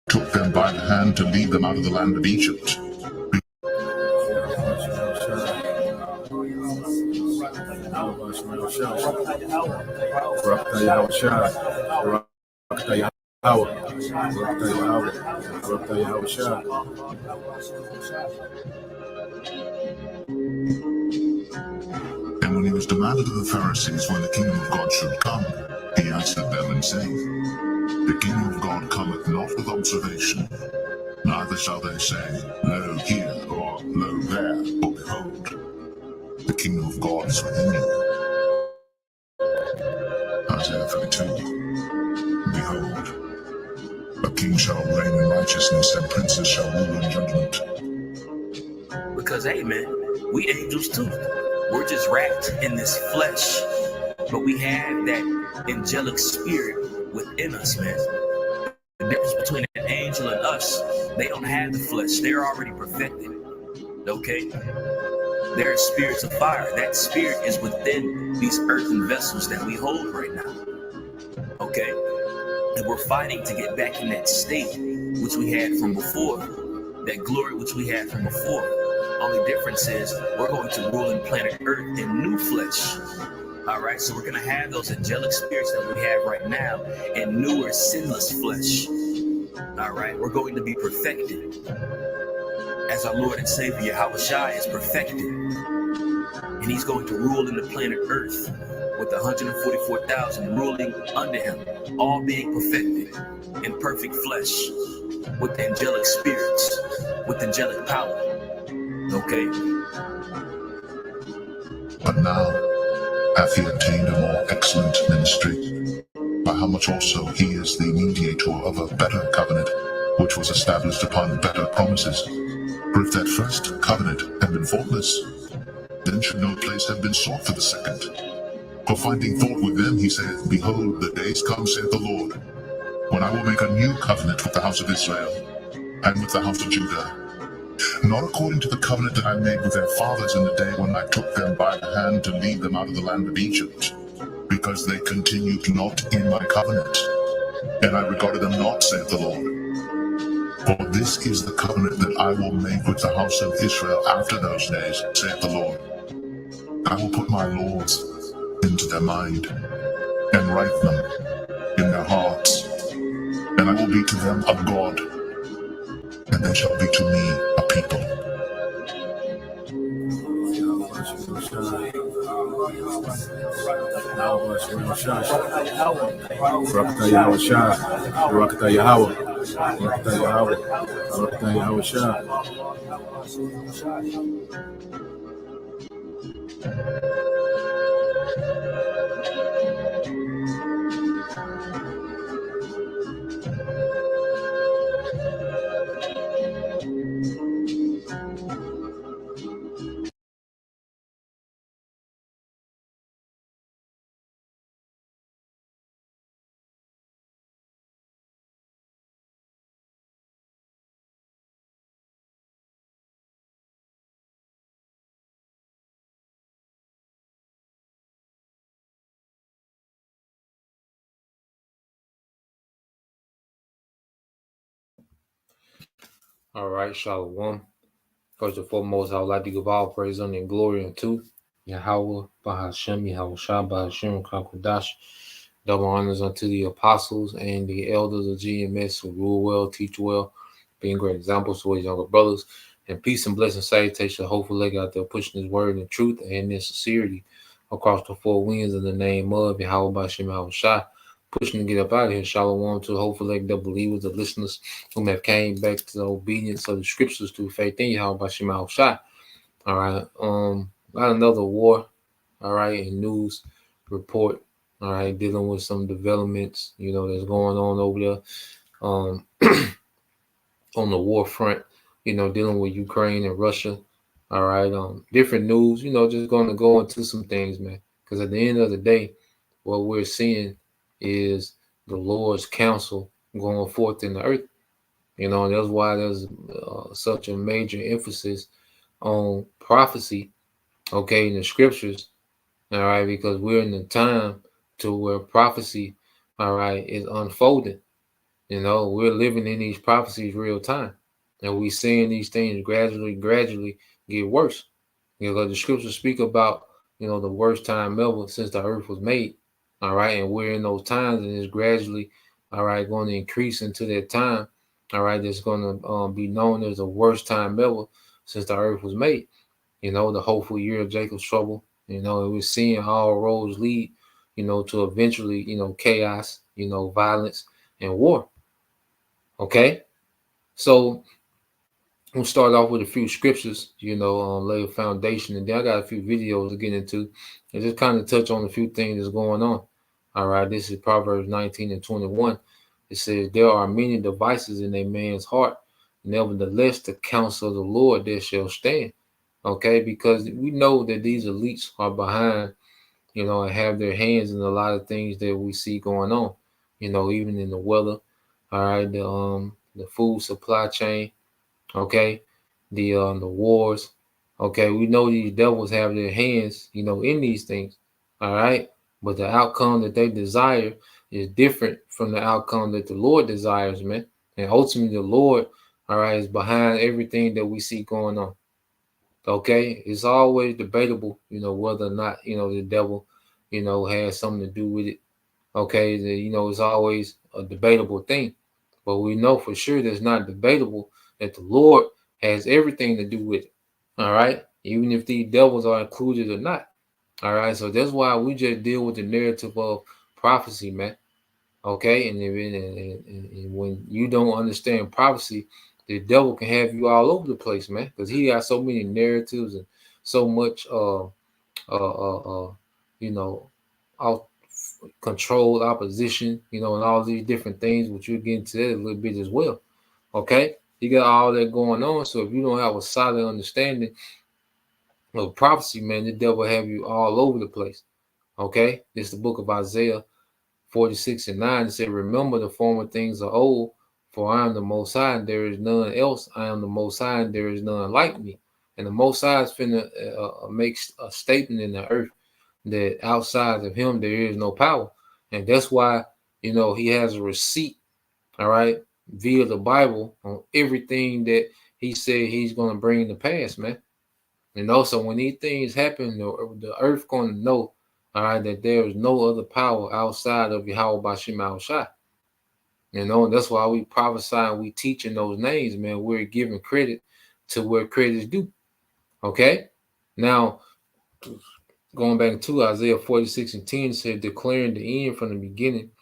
took them by the hand to lead them out of the land of Egypt. And when he was demanded of the Pharisees when the kingdom of God should come, he answered them and said, The kingdom of God cometh not with observation, neither shall they say, Lo here, or Lo there, but behold, the kingdom of God is within you. Isaiah 32. Behold, a king shall reign in righteousness, and princes shall rule in judgment. Because, hey man, we angels too. We're just wrapped in this flesh, but we have that angelic spirit within us, man. The difference between an angel and us, they don't have the flesh. They're already perfected, okay? They're spirits of fire. That spirit is within these earthen vessels that we hold right now, okay? And we're fighting to get back in that state which we had from before, that glory which we had from before. Only difference is we're going to rule in planet Earth in new flesh. All right, so we're going to have those angelic spirits that we have right now in newer, sinless flesh. All right, we're going to be perfected as our Lord and Savior, Yahushua, is perfected. And he's going to rule in the planet Earth with 144,000 ruling under him, all being perfected in perfect flesh, with angelic spirits, with angelic power. Okay. But now hath he obtained a more excellent ministry, by how much also he is the mediator of a better covenant, which was established upon better promises. For if that first covenant had been faultless, then should no place have been sought for the second. For finding fault with them, he saith, Behold, the days come, saith the Lord, when I will make a new covenant with the house of Israel, and with the house of Judah, not according to the covenant that I made with their fathers in the day when I took them by the hand to lead them out of the land of Egypt, because they continued not in my covenant, and I regarded them not, saith the Lord. For this is the covenant that I will make with the house of Israel after those days, saith the Lord. I will put my laws into their mind, and write them in their hearts, and I will be to them a God, and they shall be to me a people. All right, Shalom. First and foremost, I would like to give all praise, honor, and glory unto Yahweh, Bahashem, Yahushua, Bahashem, Kakwadash. Double honors unto the apostles and the elders of GMS who rule well, teach well, being great examples to his younger brothers. And peace and blessing salutation, hopefully out there pushing his word in truth and in sincerity across the four winds in the name of Yahweh, Bahashem, Yahushua. Pushing to get up out of here. Shalom to hopefully the believers, the listeners who have came back to the obedience of the scriptures through faith in Yahweh Bashim Shah. All right. Got another war, all right, and news report, all right, dealing with some developments, that's going on over there. On the war front, dealing with Ukraine and Russia. All right. Different news, just going to go into some things, man. Because at the end of the day, what we're seeing is the Lord's counsel going forth in the earth. And that's why there's such a major emphasis on prophecy, in the scriptures. All right, because we're in the time to where prophecy, all right, is unfolding. You know, we're living in these prophecies real time, and we seeing these things gradually get worse. You know, the scriptures speak about, you know, the worst time ever since the earth was made. All right, and we're in those times, and it's gradually, all right, going to increase into that time. All right, that's going to be known as the worst time ever since the earth was made. You know, the hopeful year of Jacob's trouble. You know, and we're seeing all roads lead, you know, to eventually, you know, chaos, you know, violence and war. Okay, so we'll start off with a few scriptures, you know, lay a foundation, and then I got a few videos to get into and just kind of touch on a few things that's going on. All right, this is Proverbs 19 and 21. It says, there are many devices in a man's heart, nevertheless, the counsel of the Lord there shall stand. Okay, because we know that these elites are behind, you know, and have their hands in a lot of things that we see going on, you know, even in the weather, all right, the food supply chain, okay, the wars, okay. We know these devils have their hands, you know, in these things, all right, but the outcome that they desire is different from the outcome that the Lord desires, man. And ultimately the Lord, all right, is behind everything that we see going on. Okay, it's always debatable, you know, whether or not, you know, the devil, you know, has something to do with it. Okay, you know, it's always a debatable thing, but we know for sure that's not debatable that the Lord has everything to do with it. All right, even if these devils are included or not. All right, so that's why we just deal with the narrative of prophecy, man. Okay, and when you don't understand prophecy, the devil can have you all over the place, man, because he got so many narratives and so much you know, out controlled opposition, you know, and all these different things, which you'll get into that a little bit as well. Okay, you got all that going on. So if you don't have a solid understanding of prophecy, man, the devil have you all over the place. Okay, this is the book of Isaiah 46 and 9. It said, remember the former things are old, for I am the Most High, and there is none else. I am the Most High, and there is none like me. And the Most High is finna make a statement in the earth that outside of him there is no power. And that's why, you know, he has a receipt, all right, via the Bible on everything that he said he's going to bring to pass, man. And also when these things happen, the earth going to know, all right, that there is no other power outside of Yahweh Bashim Al-Shai. You know, and that's why we prophesy and we teach in those names, man. We're giving credit to where credit is due. Okay? Now, going back to Isaiah 46 and 10 said, declaring the end from the beginning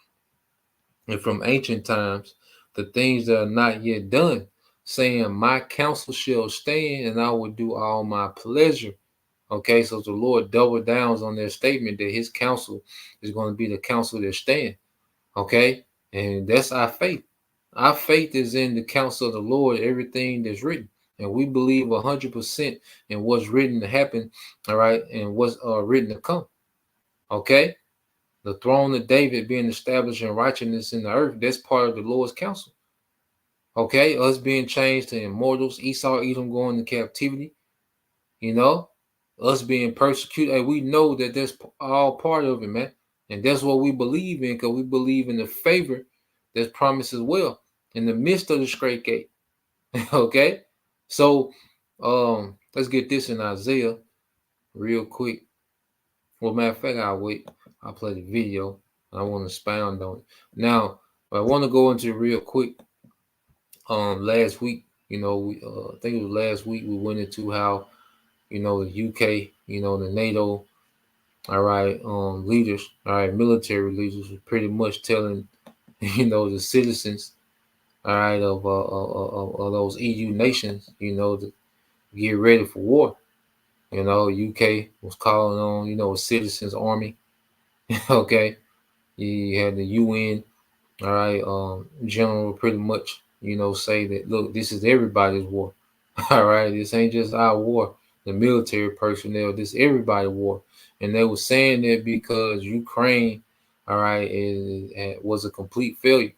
and from ancient times, the things that are not yet done, saying, my counsel shall stand and I will do all my pleasure. Okay, so the Lord double downs on their statement that his counsel is going to be the counsel that stand. Okay, and that's our faith. Our faith is in the counsel of the Lord, everything that's written. And we believe 100% in what's written to happen, all right, and what's written to come. Okay, the throne of David being established in righteousness in the earth, that's part of the Lord's counsel. Okay, us being changed to immortals, Esau, Edom going to captivity, you know, us being persecuted, and we know that that's all part of it, man. And that's what we believe in, because we believe in the favor that's promised as well in the midst of the straight gate. Okay, so let's get this in Isaiah real quick. Well, matter of fact, I'll wait. I'll play the video. I want to expound on it. Now, I want to go into real quick. Last week, you know, we I think it was last week we went into how, you know, the UK, you know, the NATO, all right, leaders, all right, military leaders were pretty much telling, you know, the citizens, all right, of those EU nations, you know, to get ready for war. You know, UK was calling on, you know, a citizens army. Okay, you had the UN, all right, general pretty much, you know, say that, look, this is everybody's war. All right, this ain't just our war, the military personnel, this everybody war. And they were saying that because Ukraine, all right, was a complete failure.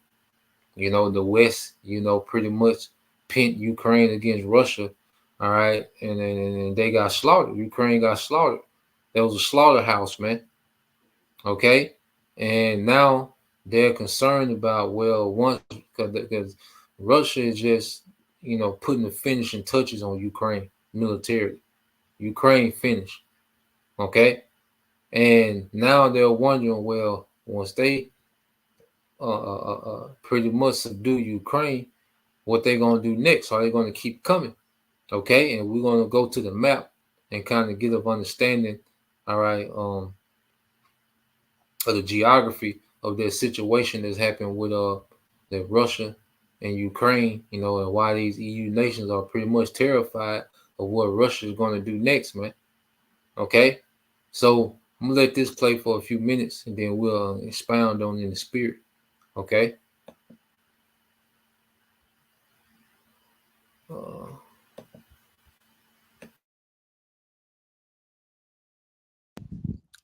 You know, the West, you know, pretty much pinned Ukraine against Russia, all right, and they got slaughtered. Ukraine got slaughtered. There was a slaughterhouse, man. Okay, and now they're concerned about, well, once because Russia is just, putting the finishing touches on Ukraine militarily. Ukraine finished, okay? And now they're wondering, well, once they pretty much subdue Ukraine, what they're going to do next? Are they going to keep coming? Okay, and we're going to go to the map and kind of get an understanding, all right, of the geography of the situation that's happened with the Russia and Ukraine, and why these EU nations are pretty much terrified of what Russia is going to do next, man. Okay, so I'm gonna let this play for a few minutes, and then we'll expound on it in the spirit. Okay.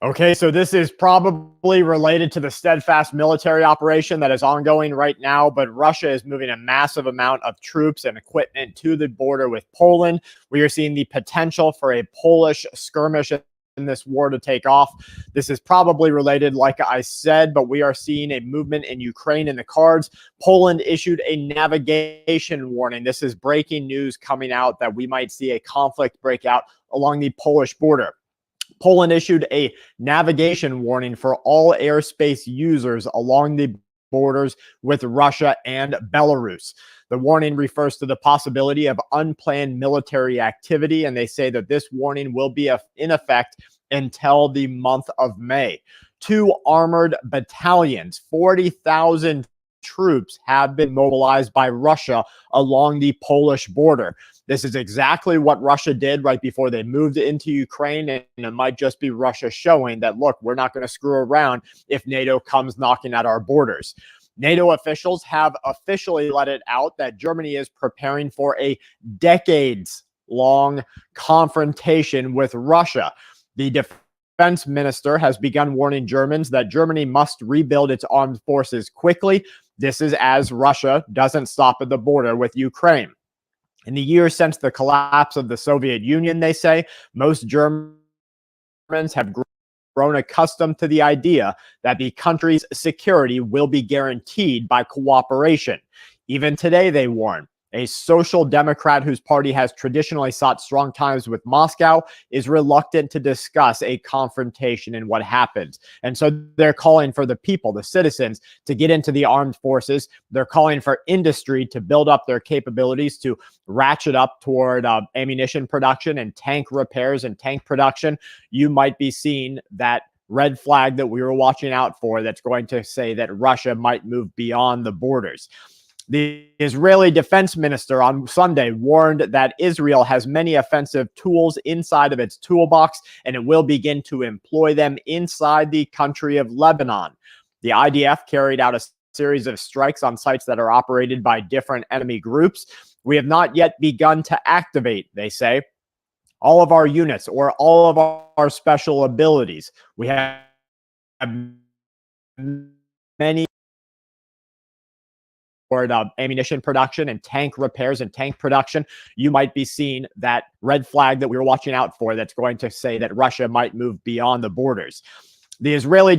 Okay, so this is probably related to the steadfast military operation that is ongoing right now, but Russia is moving a massive amount of troops and equipment to the border with Poland. We are seeing the potential for a Polish skirmish in this war to take off. This is probably related, like I said, but we are seeing a movement in Ukraine in the cards. Poland issued a navigation warning. This is breaking news coming out that we might see a conflict break out along the Polish border. Poland issued a navigation warning for all airspace users along the borders with Russia and Belarus. The warning refers to the possibility of unplanned military activity, and they say that this warning will be in effect until the month of May. 2 armored battalions, 40,000 troops have been mobilized by Russia along the Polish border. This is exactly what Russia did right before they moved into Ukraine, and it might just be Russia showing that, look, we're not going to screw around if NATO comes knocking at our borders. NATO officials have officially let it out that Germany is preparing for a decades-long confrontation with Russia. The defense minister has begun warning Germans that Germany must rebuild its armed forces quickly. This is as Russia doesn't stop at the border with Ukraine. In the years since the collapse of the Soviet Union, they say, most Germans have grown accustomed to the idea that the country's security will be guaranteed by cooperation. Even today, they warn, a social democrat whose party has traditionally sought strong ties with Moscow is reluctant to discuss a confrontation and what happens. And so they're calling for the people, the citizens, to get into the armed forces. They're calling for industry to build up their capabilities to ratchet up toward ammunition production and tank repairs and tank production. You might be seeing that red flag that we were watching out for that's going to say that Russia might move beyond the borders. The Israeli defense minister on Sunday warned that Israel has many offensive tools inside of its toolbox, and it will begin to employ them inside the country of Lebanon. The IDF carried out a series of strikes on sites that are operated by different enemy groups. We have not yet begun to activate, they say, all of our units or all of our special abilities. We have many ammunition production and tank repairs and tank production. You might be seeing that red flag that we were watching out for that's going to say that Russia might move beyond the borders. The Israeli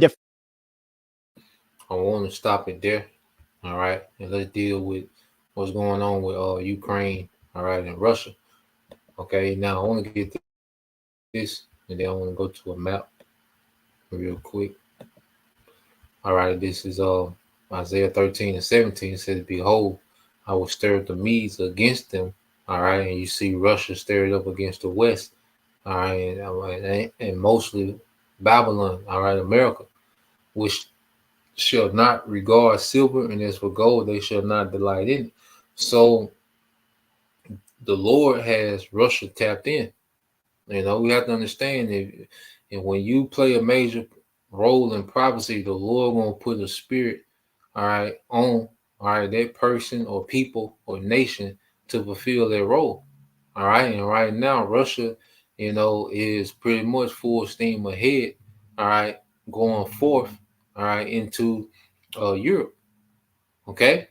I want to stop it there. All right. And let's deal with what's going on with Ukraine, all right, and Russia. Okay. Now I want to get this, and then I want to go to a map real quick. All right. This is Isaiah 13:17 says, behold, I will stir up the Medes against them. All right. And you see Russia stirred up against the West. All right. And mostly Babylon. All right. America, which shall not regard silver, and as for gold, they shall not delight in it. So the Lord has Russia tapped in. We have to understand that, and when you play a major role in prophecy, the Lord gonna put a spirit, all right, on that person or people or nation to fulfill their role. All right. And right now, Russia, is pretty much full steam ahead, all right, going forth, all right, into Europe. Okay.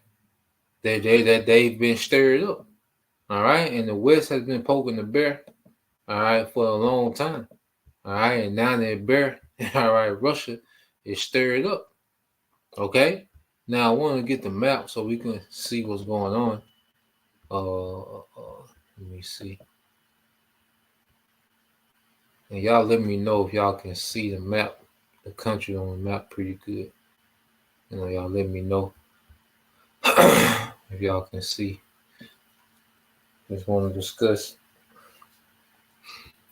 They've been stirred up. All right. And the West has been poking the bear, all right, for a long time. All right. And now that bear, all right, Russia is stirred up. Okay. Now I want to get the map so we can see what's going on. Let me see. And y'all let me know if y'all can see the map, the country on the map pretty good. Y'all let me know if y'all can see. Just want to discuss.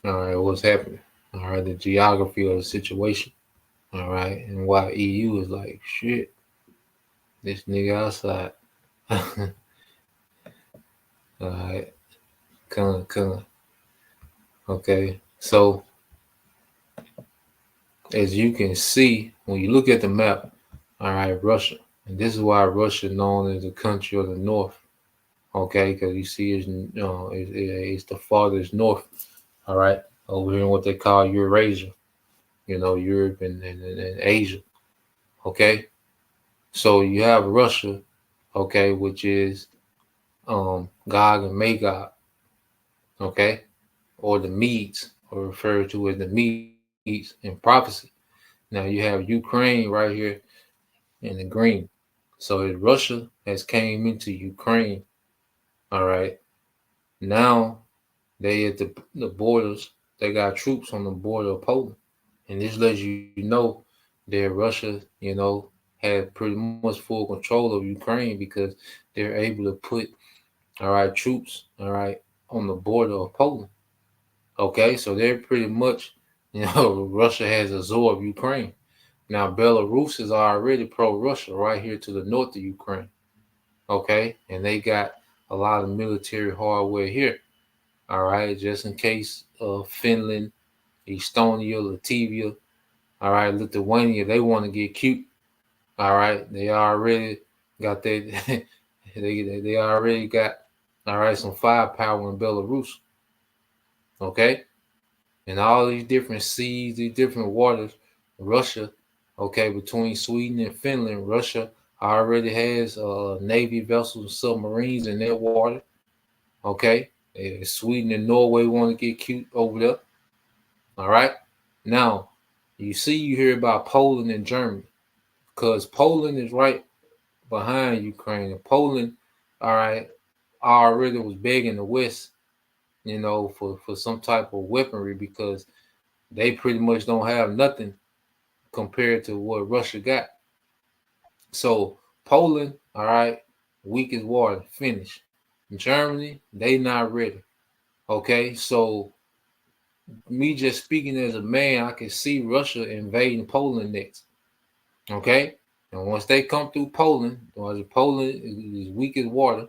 All right, what's happening? All right, the geography of the situation. All right, and why EU is like shit. This nigga outside. All right, come. Okay, so as you can see, when you look at the map, all right, Russia, and this is why Russia known as the country of the North. Okay, because you see, it's the farthest north. All right, over here in what they call Eurasia. Europe and Asia. Okay, so you have Russia, okay, which is Gog and Magog, okay, or the Medes, or referred to as the Medes in prophecy. Now you have Ukraine right here in the green. So Russia has came into Ukraine. All right. Now they at the borders. They got troops on the border of Poland, and this lets you know that Russia, had pretty much full control of Ukraine because they're able to put troops, on the border of Poland. Okay, so they're pretty much, Russia has absorbed Ukraine. Now Belarus is already pro-Russia right here to the north of Ukraine. Okay, and they got a lot of military hardware here. All right, just in case Finland, Estonia, Latvia, all right, Lithuania, they want to get cute. All right, they already got that. they already got some firepower in Belarus. Okay, and all these different seas, these different waters, Russia. Okay, between Sweden and Finland, Russia already has Navy vessels and submarines in their water. Okay, Sweden and Norway want to get cute over there. All right, now you hear about Poland and Germany, because Poland is right behind Ukraine. And Poland, all right, already was begging the West, for some type of weaponry because they pretty much don't have nothing compared to what Russia got. So Poland, all right, weak as water, finished. Germany, they not ready. Okay, so me just speaking as a man, I can see Russia invading Poland next. Okay, and once they come through Poland, or Poland is weak as water,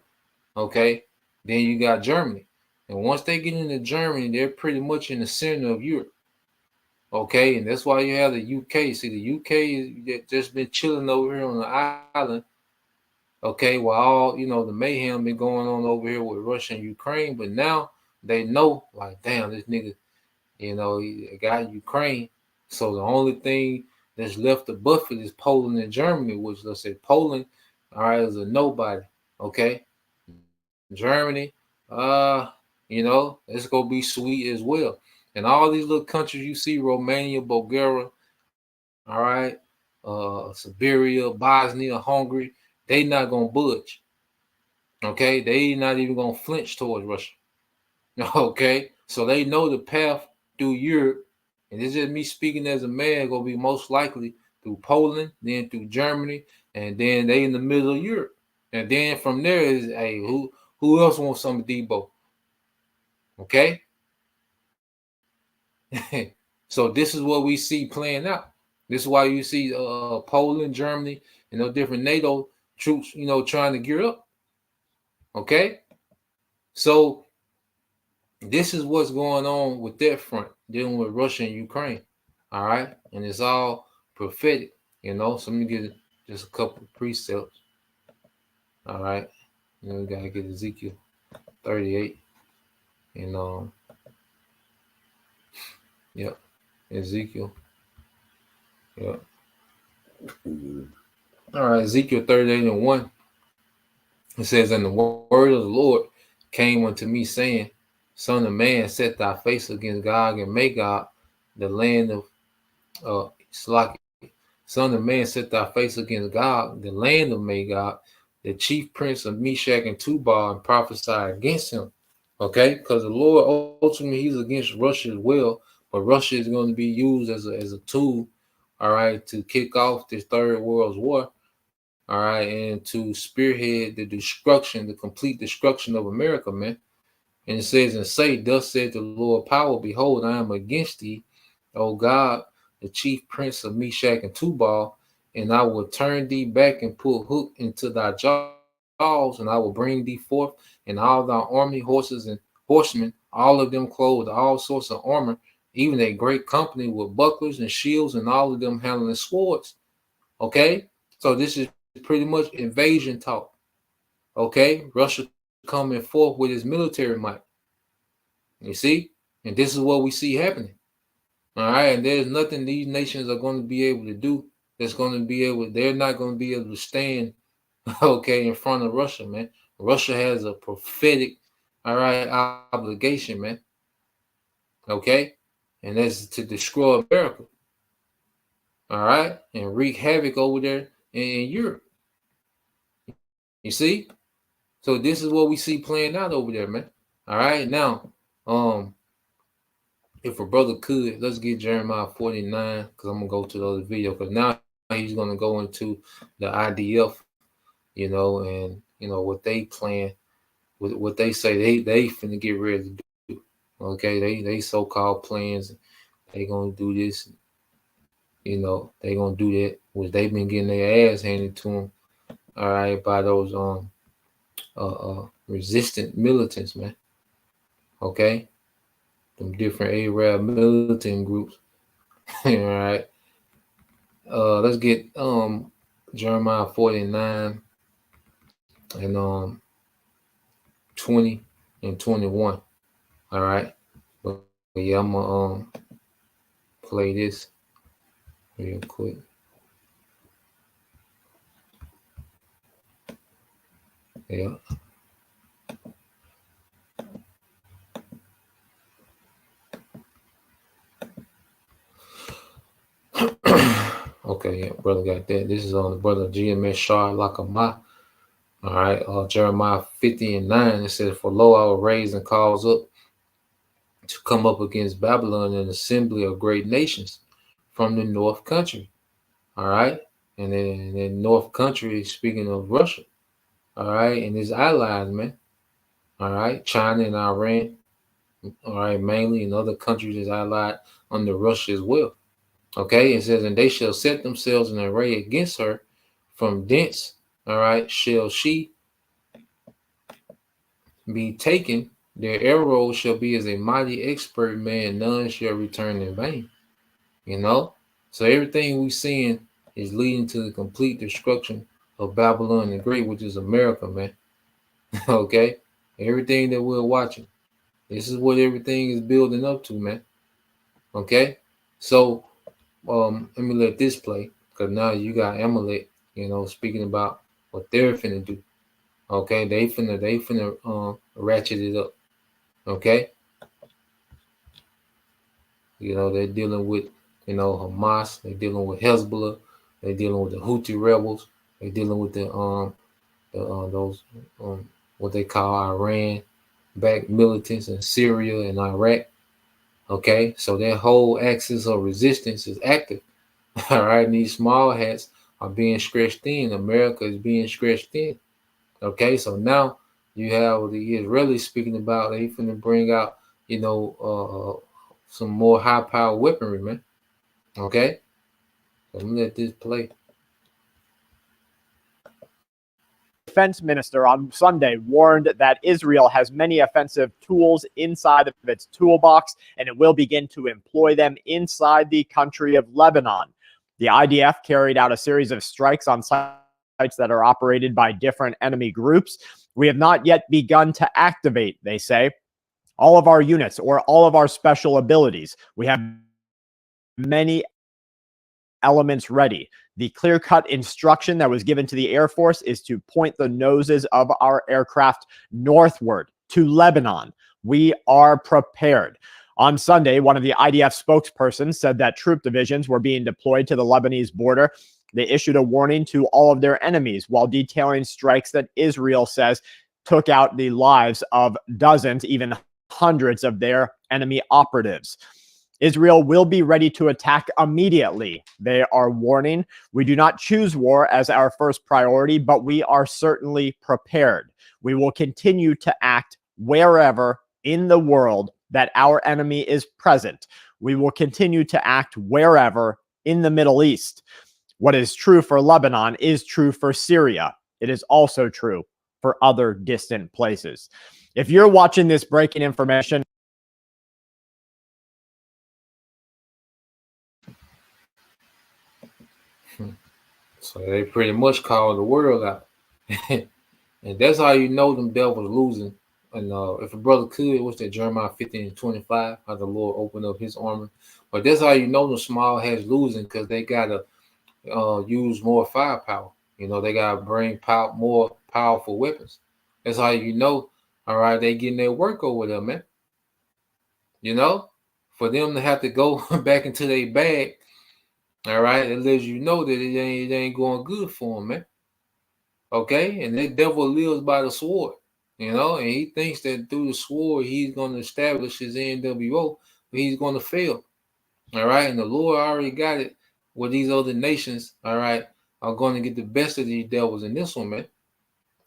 okay, then you got Germany. And once they get into Germany, they're pretty much in the center of Europe. Okay, and that's why you have the UK. See, the UK is just been chilling over here on the island. Okay, while all the mayhem been going on over here with Russia and Ukraine, but now they know, like, damn, this nigga, he got Ukraine. So the only thing that's left to buffet is Poland and Germany, which, let's say, Poland, all right, is a nobody. Okay, Germany, it's gonna be sweet as well. And all these little countries you see, Romania, Bulgaria, all right, Siberia, Bosnia, Hungary, they not gonna budge. Okay, they not even gonna flinch towards Russia. Okay, so they know the path through Europe, and it's just me speaking as a man, gonna be most likely through Poland, then through Germany, and then they in the middle of Europe. And then from there is, hey, who else wants some Debo? Okay. So this is what we see playing out. This is why you see Poland, Germany, and those different NATO troops, trying to gear up. Okay. So this is what's going on with that front, dealing with Russia and Ukraine. All right. And it's all prophetic, So let me get just a couple of precepts. All right. We got to get Ezekiel 38. And yep. Ezekiel. Yep. All right, Ezekiel 38:1. It says, "And the word of the Lord came unto me, saying, Son of man, set thy face against Gog and Magog, the land of Slack. Son of man, set thy face against God, the land of Magog, the chief prince of Meshach and Tubal, and prophesy against him. Okay, because the Lord ultimately he's against Russia as well, but Russia is going to be used as a tool, all right, to kick off this third world war, all right, and to spearhead the destruction, the complete destruction of America, man. And it says, and say, thus said the Lord power, behold, I am against thee, O God, the chief prince of Meshach and Tubal, and I will turn thee back and put hook into thy jaws, and I will bring thee forth, and all thy army, horses and horsemen, all of them clothed with all sorts of armor, even a great company with bucklers and shields, and all of them handling swords. Okay, so this is pretty much invasion talk. Okay, Russia coming forth with his military might. You see, and this is what we see happening. All right, and there's nothing these nations are going to be able to do that's going to be able, they're not going to be able to stand, okay, in front of Russia, man. Russia has a prophetic, all right, obligation, man. Okay, and that's to destroy America. All right, and wreak havoc over there in Europe. You see? So this is what we see playing out over there, man. All right, now, if a brother could, let's get Jeremiah 49, because I'm gonna go to the other video, because now he's gonna go into the IDF, you know, and you know what they plan, what they say they finna get ready to do. Okay, they so-called plans, they gonna do this, you know, they gonna do that, which they've been getting their ass handed to them, all right, by those resistant militants, man. Okay. Them different Arab militant groups. All right. Let's get Jeremiah 49 and 20 and 21. All right. But yeah, I'm gonna play this real quick. Yeah. Okay, yeah, brother got that. This is on the brother GMS Shah Lakama. All right, Jeremiah 50 and 9. It says, for lo, I will raise and cause up to come up against Babylon an assembly of great nations from the north country. All right, and then north country is speaking of Russia. All right, and his allies, man. All right, China and Iran. All right, mainly, and other countries is allied under Russia as well. Okay, it says, and they shall set themselves in array against her from thence, all right, shall she be taken. Their arrows shall be as a mighty expert man, none shall return in vain. You know, so everything we seeing is leading to the complete destruction of Babylon the Great, which is America, man. Okay, everything that we're watching, this is what everything is building up to, man. Okay, so let me let this play, because now you got Amalek, you know, speaking about what they're finna do. Okay, they finna ratchet it up. Okay, you know, they're dealing with, you know, Hamas, they're dealing with Hezbollah, they're dealing with the Houthi rebels, they're dealing with those what they call Iran-backed militants in Syria and Iraq. Okay, so that whole axis of resistance is active. All right, and these small hats are being stretched thin. America is being stretched thin. Okay, so now you have the Israelis speaking about they finna bring out, you know, some more high-power weaponry, man. Okay, so I'm gonna let this play. Defense minister on Sunday warned that Israel has many offensive tools inside of its toolbox, and it will begin to employ them inside the country of Lebanon. The IDF carried out a series of strikes on sites that are operated by different enemy groups. We have not yet begun to activate, they say, all of our units or all of our special abilities. We have many elements ready. The clear-cut instruction that was given to the Air Force is to point the noses of our aircraft northward to Lebanon. We are prepared. On Sunday, one of the IDF spokespersons said that troop divisions were being deployed to the Lebanese border. They issued a warning to all of their enemies while detailing strikes that Israel says took out the lives of dozens, even hundreds of their enemy operatives. Israel will be ready to attack immediately. They are warning, we do not choose war as our first priority, but we are certainly prepared. We will continue to act wherever in the world that our enemy is present. We will continue to act wherever in the Middle East. What is true for Lebanon is true for Syria. It is also true for other distant places. If you're watching this breaking information, So they pretty much call the world out. And that's how you know them devils losing. And if a brother could, what's that, Jeremiah 15:25, how the Lord opened up his armor. But that's how you know the small has losing, because they got to use more firepower. You know, they got to bring more powerful weapons. That's how you know, all right, they getting their work over there, man. You know, for them to have to go back into their bag, all right, it lets you know that it ain't going good for them, man. Okay, and that devil lives by the sword, you know, and he thinks that through the sword he's going to establish his NWO, but he's going to fail. All right, and the Lord already got it where these other nations, all right, are going to get the best of these devils in this one, man.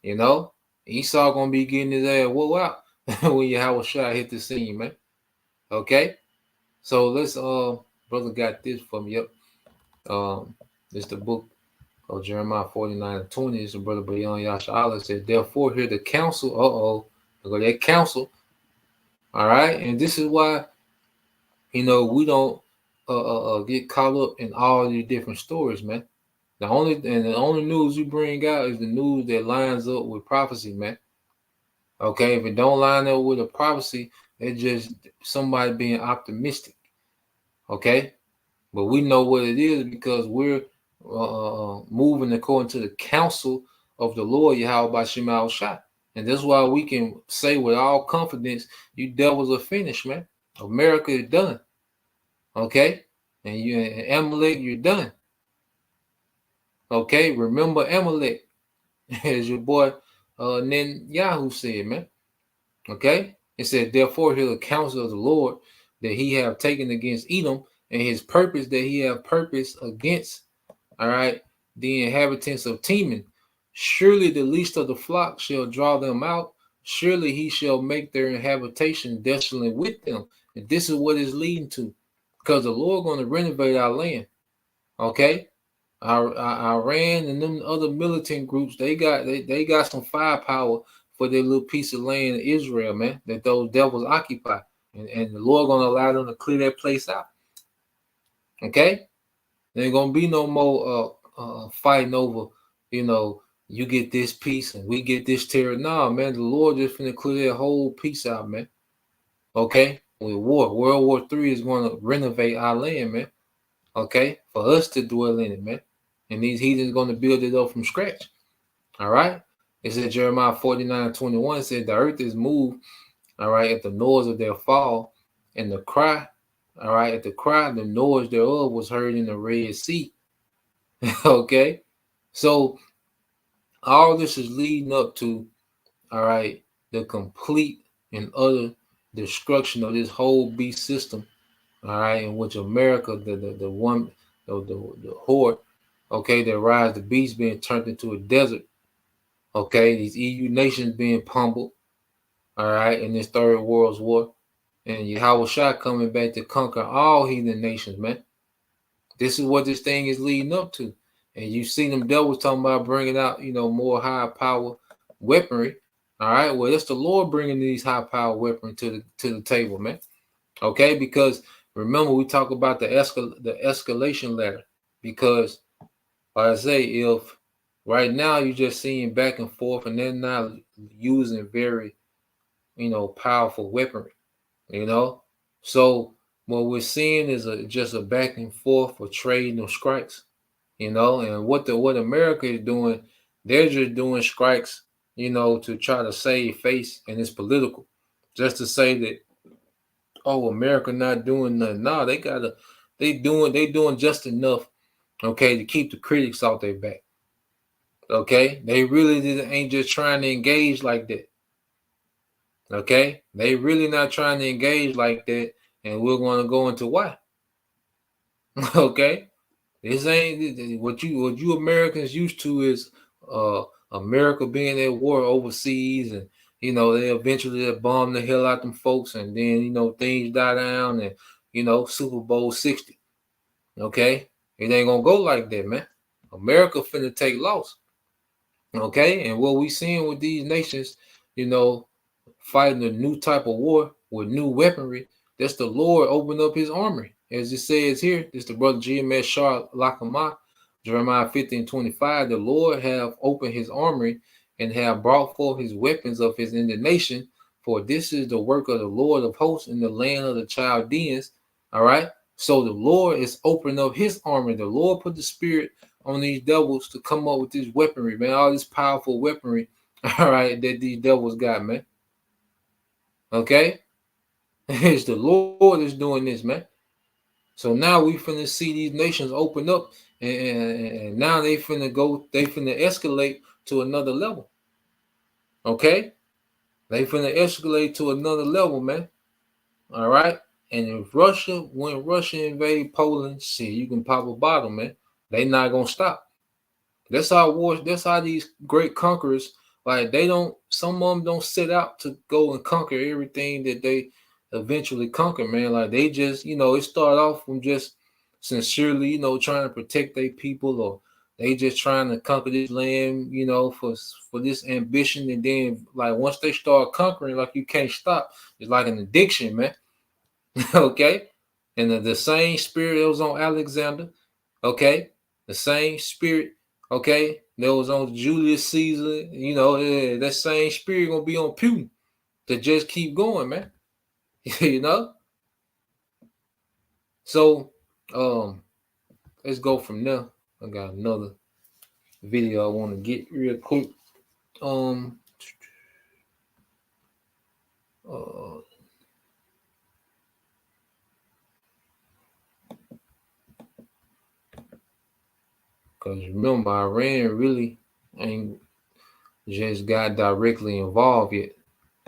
You know, Esau going to be getting his ass whoa out when Yahushua hit the scene, man. Okay, so let's brother got this from me. Yep. It's the book of Jeremiah 49:20. It's the brother Bayan Yashala said, therefore hear the counsel. Look at that counsel. All right, and this is why, you know, we don't get caught up in all these different stories, man. The only news we bring out is the news that lines up with prophecy, man. Okay, if it don't line up with a prophecy, it's just somebody being optimistic. Okay, but we know what it is because we're moving according to the counsel of the Lord Yahweh Shema Shah. And that's why we can say with all confidence, you devils are finished, man. America is done. Okay? And you Amalek, you're done. Okay, remember Amalek, as your boy Netanyahu said, man. Okay, it said, therefore, hear the counsel of the Lord that he have taken against Edom, and his purpose that he have purpose against, all right, the inhabitants of Teman. Surely the least of the flock shall draw them out. Surely he shall make their habitation desolate with them. And this is what it's leading to, because the Lord going to renovate our land. Okay. Our Iran and them other militant groups, they got some firepower for their little piece of land in Israel, man, that those devils occupy. And the Lord gonna allow them to clear that place out. Okay? There ain't gonna be no more fighting over, you know, you get this piece and we get this territory. No, man, the Lord just finna clear that whole piece out, man. Okay? With war. World War III is gonna renovate our land, man. Okay? For us to dwell in it, man. And these heathens going to build it up from scratch. All right. It said Jeremiah 49:21 said the earth is moved, all right, at the noise of their fall, and the cry, all right, at the cry, the noise thereof was heard in the Red Sea. Okay. So all this is leading up to, all right, the complete and utter destruction of this whole beast system, all right, in which America, the horde, okay, that rise the beast being turned into a desert. Okay, these EU nations being pummeled. All right, in this third world war. And Yahweh Shah coming back to conquer all heathen nations, man. This is what this thing is leading up to. And you see them devils talking about bringing out, you know, more high power weaponry. All right, well, it's the Lord bringing these high power weaponry to the table, man. Okay, because remember we talk about the escalation ladder. Because like I say, if right now you're just seeing back and forth and they're not using very, you know, powerful weaponry, you know. So what we're seeing is just a back and forth for trading of strikes, you know. And what America is doing, they're just doing strikes, you know, to try to save face, and it's political, just to say that oh, America not doing nothing. No, they doing just enough, okay, to keep the critics off their back. Okay, they really ain't just trying to engage like that. Okay, they really not trying to engage like that, and we're going to go into why. Okay, this ain't what you Americans used to is America being at war overseas, and they eventually bomb the hell out them folks, and then things die down, and Super Bowl 60. Okay, it ain't gonna go like that, man. America finna take loss. Okay, and what we seeing with these nations, fighting a new type of war with new weaponry, that's the Lord opened up his armory. As it says here, this the brother GMS Shah Lakama, Jeremiah 15:25. The Lord have opened his armory and have brought forth his weapons of his indignation, for this is the work of the Lord of hosts in the land of the Chaldeans. All right. So the Lord is opening up his armory. The Lord put the spirit on these devils to come up with this weaponry, man. All this powerful weaponry, all right, that these devils got, man. Okay? It's the Lord that's doing this, man. So now we finna see these nations open up, and now they finna escalate to another level. Okay? They finna escalate to another level, man. All right? And if when Russia invade Poland, see, you can pop a bottle, man. They not gonna stop. That's how these great conquerors, like some of them don't set out to go and conquer everything that they eventually conquer, man. Like they just, it started off from just sincerely, trying to protect their people, or they just trying to conquer this land, for this ambition. And then like once they start conquering, like you can't stop. It's like an addiction, man. Okay. And the same spirit that was on Alexander, okay, the same spirit, okay, that was on Julius Caesar, that same spirit gonna be on Putin to just keep going, man. So let's go from there. I got another video I want to get real quick. Because remember, Iran really ain't just got directly involved yet.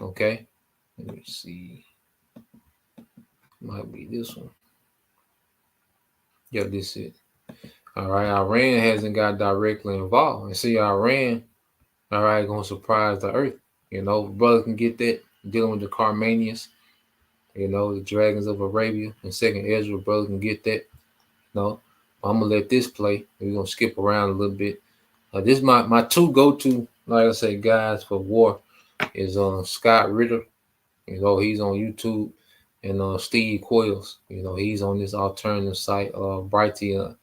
Okay, let me see. Might be this one. Yeah, this is it. All right, Iran hasn't got directly involved. And see, Iran, all right, gonna surprise the earth. Brother can get that, dealing with the Carmanians, the dragons of Arabia, and Second Ezra, brother can get that. I'm gonna let this play. We're gonna skip around a little bit. This is my two go-to, like I say, guys for war is Scott Ritter. He's on YouTube, and Steve Quails. He's on this alternative site, Brightia.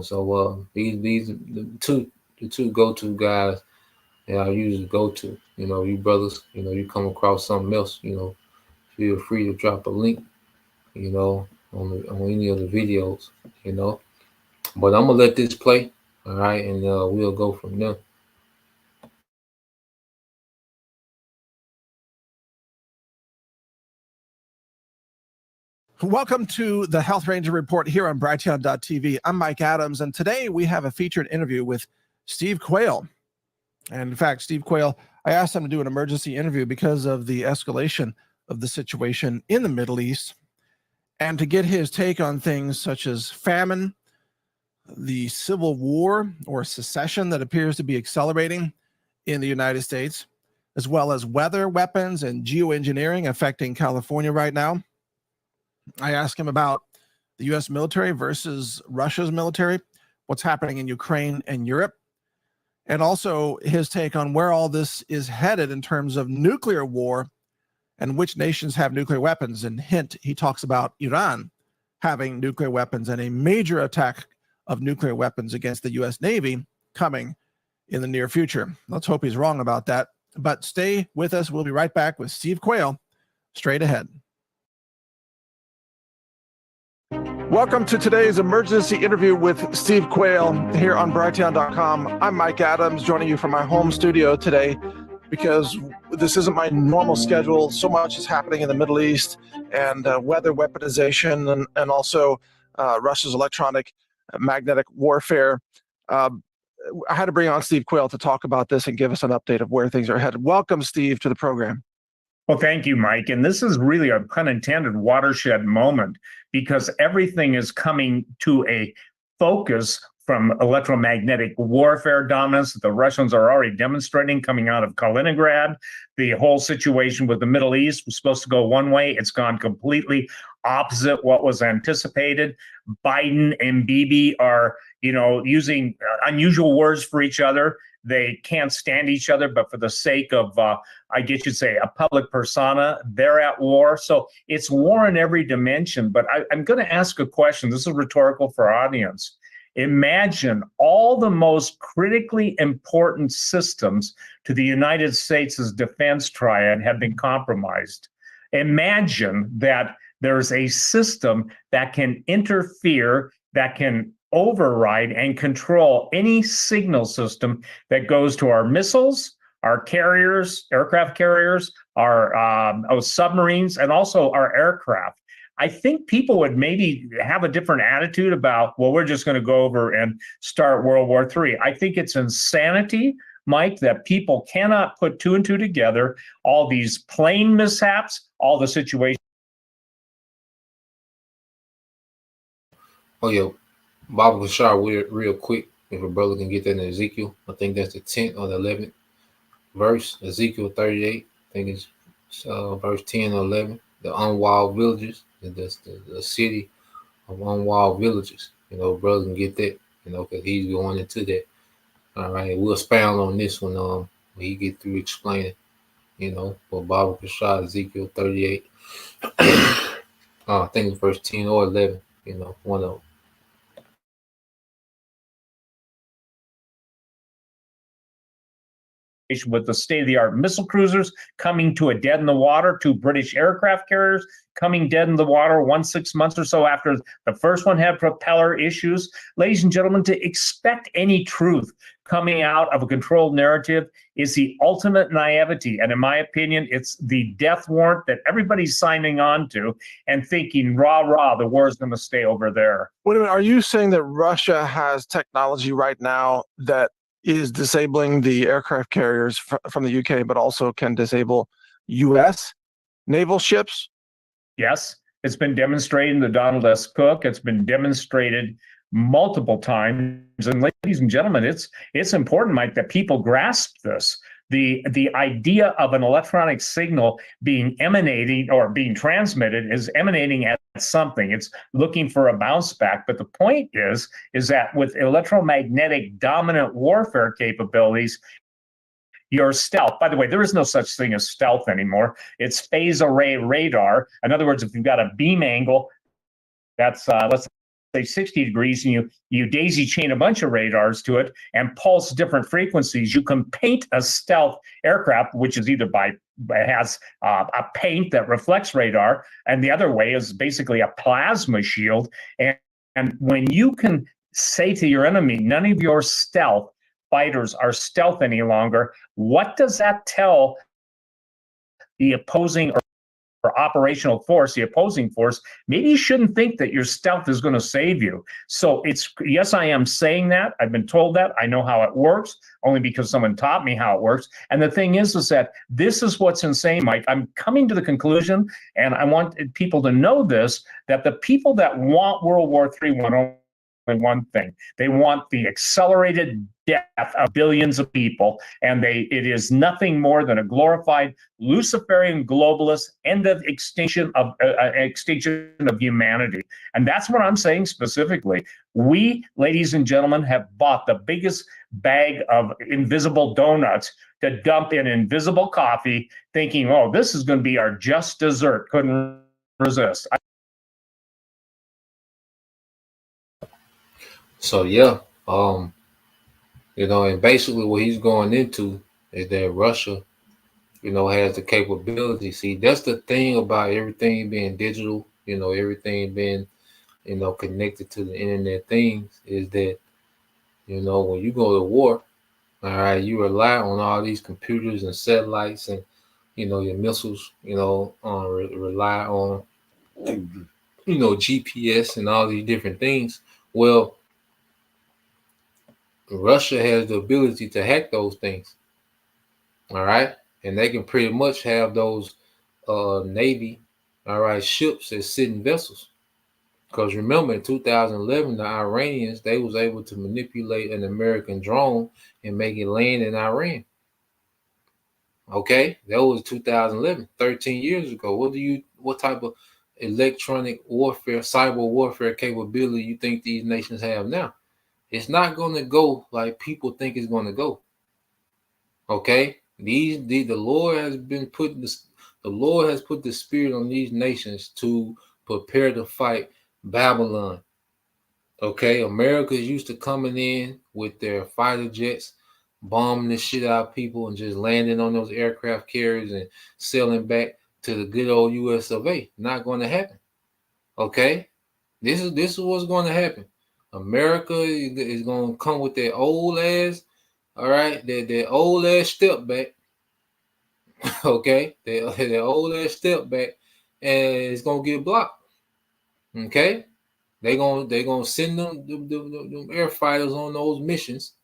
So these are the two go-to guys that I usually go to. You brothers, you come across something else, feel free to drop a link, on any of the videos, But I'm gonna let this play, all right, and we'll go from there. Welcome to the Health Ranger Report here on Brighteon.tv. I'm Mike Adams, and today we have a featured interview with Steve Quayle. And in fact, Steve Quayle, I asked him to do an emergency interview because of the escalation of the situation in the Middle East, and to get his take on things such as famine, the civil war or secession that appears to be accelerating in the United States, as well as weather weapons and geoengineering affecting California right now. I asked him about the U.S. military versus Russia's military, what's happening in Ukraine and Europe, and also his take on where all this is headed in terms of nuclear war and which nations have nuclear weapons. And hint, he talks about Iran having nuclear weapons and a major attack of nuclear weapons against the U.S. Navy coming in the near future. Let's hope he's wrong about that. But stay with us. We'll be right back with Steve Quayle straight ahead. Welcome to today's emergency interview with Steve Quayle here on Brighteon.com. I'm Mike Adams, joining you from my home studio today because this isn't my normal schedule. So much is happening in the Middle East, and weather weaponization, and also Russia's electronic magnetic warfare. I had to bring on Steve Quayle to talk about this and give us an update of where things are headed. Welcome, Steve, to the program. Well, thank you, Mike. And this is really a pun intended watershed moment, because everything is coming to a focus from electromagnetic warfare dominance that the Russians are already demonstrating coming out of Kaliningrad. The whole situation with the Middle East was supposed to go one way. It's gone completely opposite what was anticipated. Biden and Bibi are, using unusual words for each other. They can't stand each other, but for the sake of, I guess you'd say, a public persona, they're at war. So it's war in every dimension. But I'm going to ask a question. This is rhetorical for our audience. Imagine all the most critically important systems to the United States' defense triad have been compromised. Imagine that there's a system that can interfere, that can override and control any signal system that goes to our missiles, our carriers, aircraft carriers, our submarines, and also our aircraft. I think people would maybe have a different attitude about, well, we're just going to go over and start World War III. I think it's insanity, Mike, that people cannot put two and two together, all these plane mishaps, all the situations. Oh, yeah. Baba Bashar, real quick, if a brother can get that in Ezekiel. I think that's the 10th or the 11th verse, Ezekiel 38. I think it's verse 10 or 11. The unwalled villages, that's the city of unwalled villages. Brother can get that, because he's going into that. All right, we'll expound on this one when he get through explaining, for Baba Bashar, Ezekiel 38. I think it's verse 10 or 11, one of them. With the state-of-the-art missile cruisers coming to a dead in the water, 2 British aircraft carriers coming dead in the water 6 months or so after the first one had propeller issues. Ladies and gentlemen, to expect any truth coming out of a controlled narrative is the ultimate naivety. And in my opinion, it's the death warrant that everybody's signing on to and thinking, rah, the war is going to stay over there. Wait a minute. Are you saying that Russia has technology right now that is disabling the aircraft carriers from the UK, but also can disable U.S. naval ships? Yes, it's been demonstrated in the Donald S. Cook. It's been demonstrated multiple times. And ladies and gentlemen, it's important, Mike, that people grasp this. The idea of an electronic signal being emanating or being transmitted is emanating at something. It's looking for a bounce back. But the point is that with electromagnetic dominant warfare capabilities, your stealth, by the way, there is no such thing as stealth anymore. It's phase array radar. In other words, if you've got a beam angle that's, let's say 60 degrees, and you daisy chain a bunch of radars to it and pulse different frequencies, you can paint a stealth aircraft, which is either has a paint that reflects radar, and the other way is basically a plasma shield. And when you can say to your enemy, none of your stealth fighters are stealth any longer, what does that tell the opposing or operational force, the opposing force? Maybe you shouldn't think that your stealth is going to save you. So yes, I am saying that. I've been told that. I know how it works, only because someone taught me how it works. And the thing is that this is what's insane, Mike. I'm coming to the conclusion, and I want people to know this, that the people that want World War III want only one thing. They want the accelerated death of billions of people, and it is nothing more than a glorified Luciferian globalist end of extinction of humanity. And that's what I'm saying specifically. We, ladies and gentlemen, have bought the biggest bag of invisible donuts to dump in invisible coffee, thinking, oh, this is going to be our just dessert. Couldn't resist. So yeah, and basically what he's going into is that Russia, has the capability. See, that's the thing about everything being digital, everything being, connected to the internet things, is that, when you go to war, All right, you rely on all these computers and satellites and your missiles. Rely on GPS and all these different things. Well, Russia has the ability to hack those things. All right, and they can pretty much have those Navy, all right, ships as sitting vessels. Because remember, in 2011, the Iranians, they was able to manipulate an American drone and make it land in Iran. Okay, that was 2011, 13 years ago. What type of electronic warfare, cyber warfare capability you think these nations have now? It's not going to go like people think it's going to go. Okay, the Lord has been putting this. The Lord has put the spirit on these nations to prepare to fight Babylon. Okay, America's used to coming in with their fighter jets, bombing the shit out of people and just landing on those aircraft carriers and sailing back to the good old US of A. Not going to happen. Okay, this is what's going to happen. America is going to come with their old ass, all right, their old ass step back. Okay, their old ass step back, and it's going to get blocked. Okay. They gonna send them air fighters on those missions,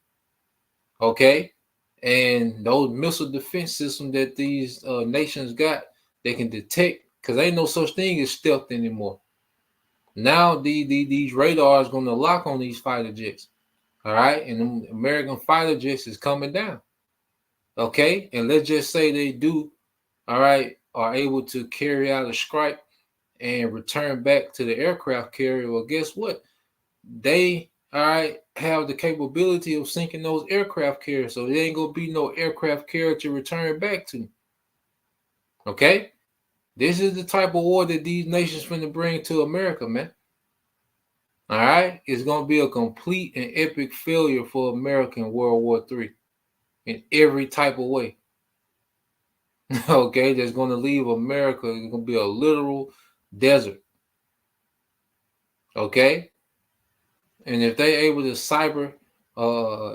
okay? And those missile defense systems that these nations got, they can detect, because ain't no such thing as stealth anymore. Now these radars gonna lock on these fighter jets, all right? And the American fighter jets is coming down, okay? And let's just say they do, all right, are able to carry out a strike and return back to the aircraft carrier. Well, guess what? They have the capability of sinking those aircraft carriers, so there ain't gonna be no aircraft carrier to return back to. Okay, this is the type of war that these nations finna bring to America, man. All right, it's gonna be a complete and epic failure for America in World War III in every type of way. Okay, that's gonna leave America. It's gonna be a literal desert. Okay. And if they're able to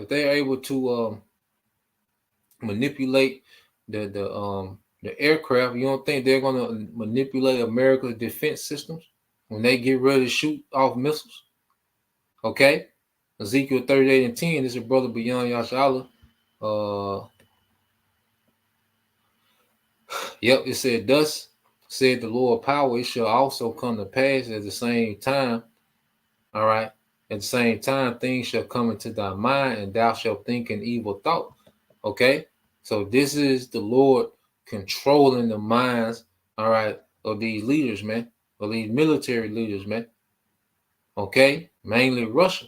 if they're able to manipulate the aircraft, you don't think they're going to manipulate America's defense systems when they get ready to shoot off missiles? Okay, Ezekiel 38:10. This is Brother Beyond Yashala. Yep, it said, "Thus said the Lord power, it shall also come to pass at the same time." All right. At the same time, things shall come into thy mind, and thou shalt think an evil thought. Okay, so this is the Lord controlling the minds, all right, of these leaders, man, of these military leaders, man. Okay, mainly Russia,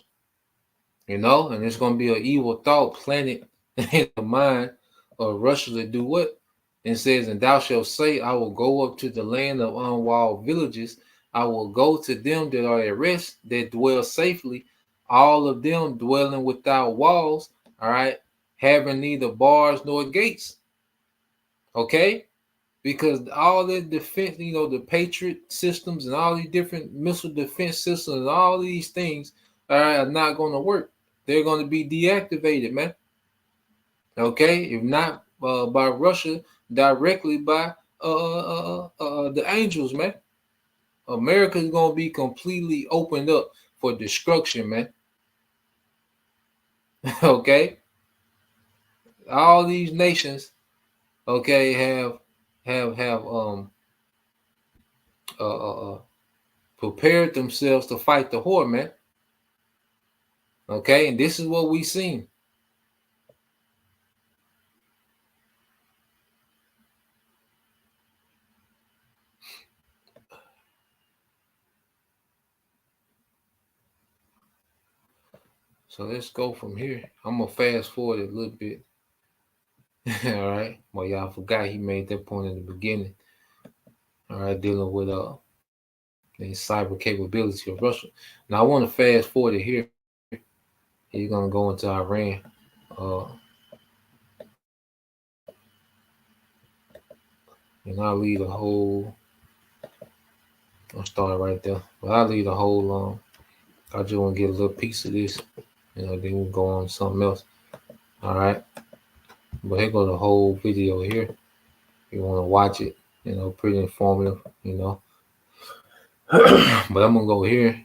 and it's going to be an evil thought planted in the mind of Russia to do what? It says, "And thou shalt say, I will go up to the land of unwalled villages. I will go to them that are at rest, that dwell safely, all of them dwelling without walls, all right, having neither bars nor gates." Okay? Because all the defense, the Patriot systems and all these different missile defense systems, and all these things, all right, are not going to work. They're going to be deactivated, man. Okay? If not by Russia, directly by the angels, man. America is going to be completely opened up for destruction, man. Okay, all these nations, okay, have prepared themselves to fight the horde, man. Okay, and this is what we seen. So let's go from here. I'm gonna fast forward a little bit. All right. Well, y'all forgot he made that point in the beginning. All right, dealing with the cyber capability of Russia. Now I want to fast forward it here. He's gonna go into Iran. And I'll leave the whole. I'll start right there. But I'll leave the whole I just want to get a little piece of this. Then we'll go on to something else. All right. But here goes the whole video here. You want to watch it, pretty informative, But I'm going to go here.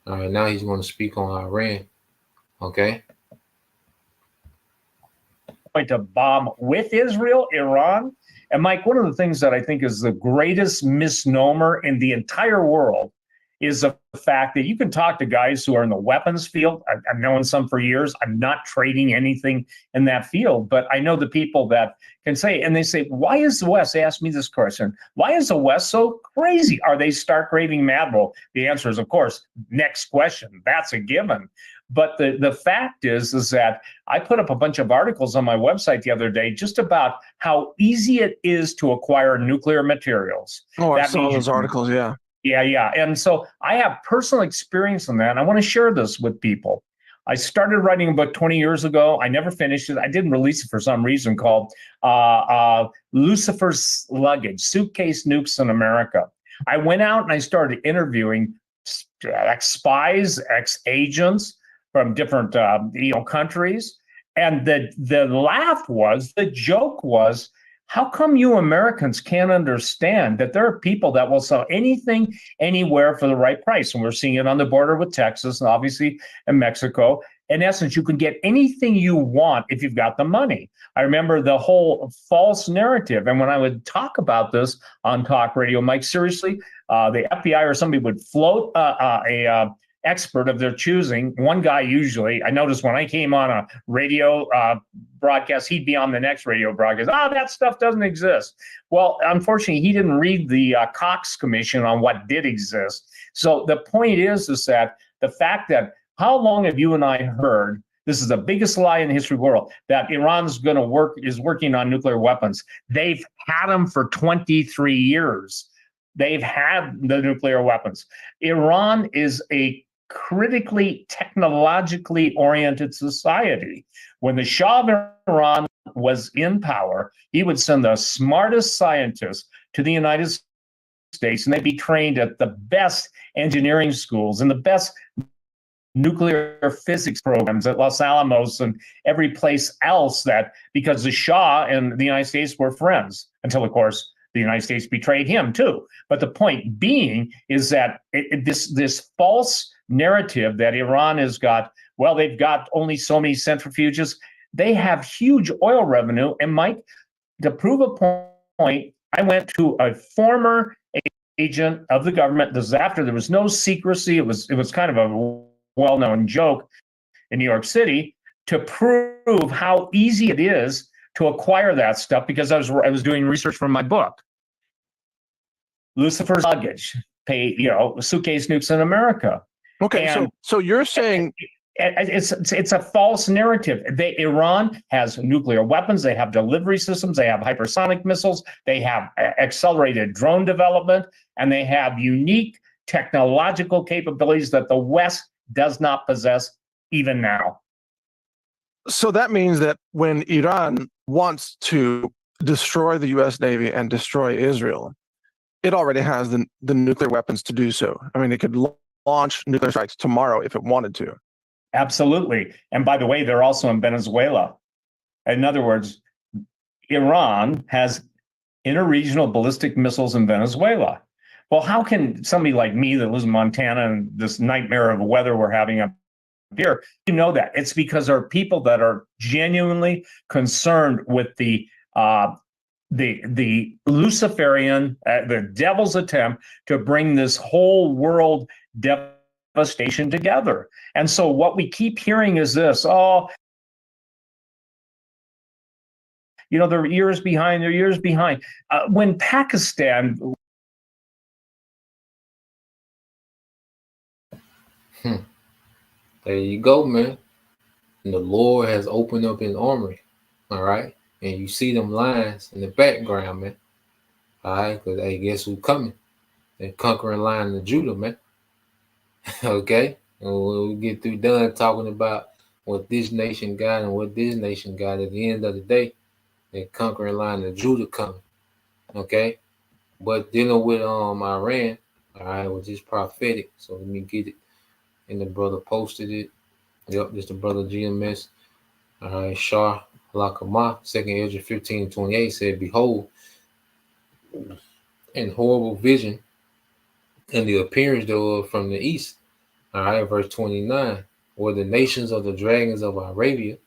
All right, now he's going to speak on Iran. Okay. Going to bomb with Israel, Iran. And Mike, one of the things that I think is the greatest misnomer in the entire world is the fact that you can talk to guys who are in the weapons field. I've known some for years. I'm not trading anything in that field, but I know the people that can say, and they say, why is the West, they ask me this question, why is the West so crazy? Are they stark raving mad? Well, the answer is, of course, next question. That's a given. But the fact is that I put up a bunch of articles on my website the other day just about how easy it is to acquire nuclear materials. Oh, I That saw means those articles, yeah. Yeah. And so I have personal experience in that, and I want to share this with people. I started writing a book 20 years ago. I never finished it. I didn't release it for some reason, called Lucifer's Luggage, Suitcase Nukes in America. I went out and I started interviewing ex-spies, ex-agents from different countries. And the joke was, how come you Americans can't understand that there are people that will sell anything, anywhere for the right price? And we're seeing it on the border with Texas and obviously in Mexico. In essence, you can get anything you want if you've got the money. I remember the whole false narrative. And when I would talk about this on talk radio, Mike, seriously, the FBI or somebody would float a expert of their choosing. One guy usually, I noticed when I came on a radio broadcast, he'd be on the next radio broadcast. That stuff doesn't exist. Well, unfortunately, he didn't read the Cox Commission on what did exist. So the point is that the fact that how long have you and I heard, this is the biggest lie in the history of the world, that Iran's is working on nuclear weapons. They've had them for 23 years. They've had the nuclear weapons. Iran is a critically technologically oriented society. When the Shah of Iran was in power, he would send the smartest scientists to the United States, and they'd be trained at the best engineering schools and the best nuclear physics programs at Los Alamos and every place else, because the Shah and the United States were friends until, of course, the United States betrayed him too. But the point being is that this false narrative that Iran has got, well, they've got only so many centrifuges. They have huge oil revenue. And Mike, to prove a point, I went to a former agent of the government. This is after there was no secrecy. It was kind of a well-known joke in New York City, to prove how easy it is to acquire that stuff, because I was doing research for my book. Lucifer's Luggage, suitcase nukes in America. Okay, so you're saying it's a false narrative. Iran has nuclear weapons. They have delivery systems. They have hypersonic missiles. They have accelerated drone development, and they have unique technological capabilities that the West does not possess even now. So that means that when Iran wants to destroy the U.S. Navy and destroy Israel, it already has the nuclear weapons to do so. I mean, it could launch nuclear strikes tomorrow if it wanted to. Absolutely. And by the way, they're also in Venezuela. In other words, Iran has interregional ballistic missiles in Venezuela. Well, how can somebody like me that lives in Montana and this nightmare of weather we're having up here, that? It's because there are people that are genuinely concerned with the Luciferian, the devil's attempt to bring this whole world devastation together. And so what we keep hearing is this, they're years behind, when Pakistan... There you go, man. And the Lord has opened up his armory. All right. And you see them lines in the background, man. All right. Because, hey, guess who's coming? The conquering line of Judah, man. Okay. And when we get through done talking about what this nation got and what this nation got, at the end of the day, the conquering line of Judah coming. Okay. But dealing with Iran, all right, was just prophetic. So let me get it. And the brother posted it. Yep, this the brother GMS. All right, Shah Lakama, 2nd Ezra 15:28 said, "Behold, in horrible vision, and the appearance thereof from the east." All right, verse 29, were the nations of the dragons of Arabia.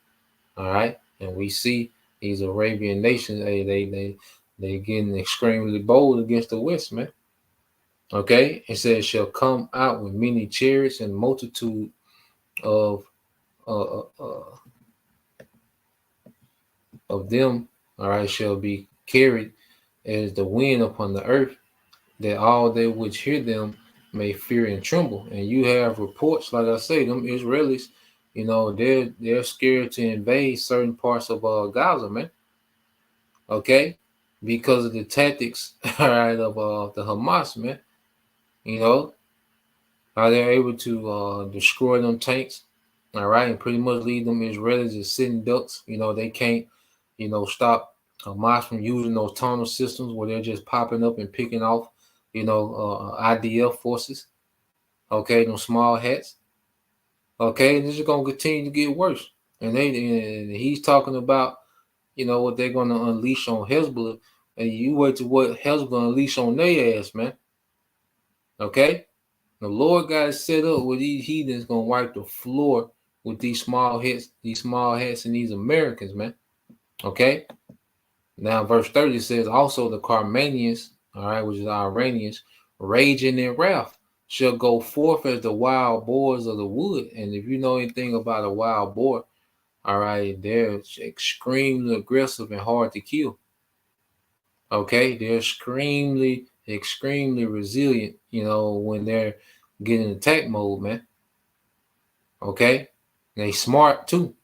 All right, and we see these Arabian nations, they getting extremely bold against the West, man. Okay, it says, "Shall come out with many chariots and multitude of uh, uh, uh, of them, all right, shall be carried as the wind upon the earth, that all they which hear them may fear and tremble." And you have reports, like I say, them Israelis, they're scared to invade certain parts of Gaza, man. Okay, because of the tactics, all right, of the Hamas, man. You know how they're able to destroy them tanks, all right, and pretty much leave them Israelis as sitting ducks. They can't, stop Hamas from using those tunnel systems where they're just popping up and picking off, IDF forces. Okay, them small hats. Okay, and this is gonna continue to get worse. And he's talking about, what they're gonna unleash on Hezbollah, and you wait to what Hezbollah unleash on their ass, man. Okay, the Lord got it set up where these heathens gonna wipe the floor with these small hats, and these Americans, man. Okay. Now, verse 30 says, "Also the Carmanians, all right, which is Iranians, raging in wrath, shall go forth as the wild boars of the wood." And if you know anything about a wild boar, all right, they're extremely aggressive and hard to kill. Okay, they're extremely resilient, when they're getting attack mode, man. Okay, they smart too.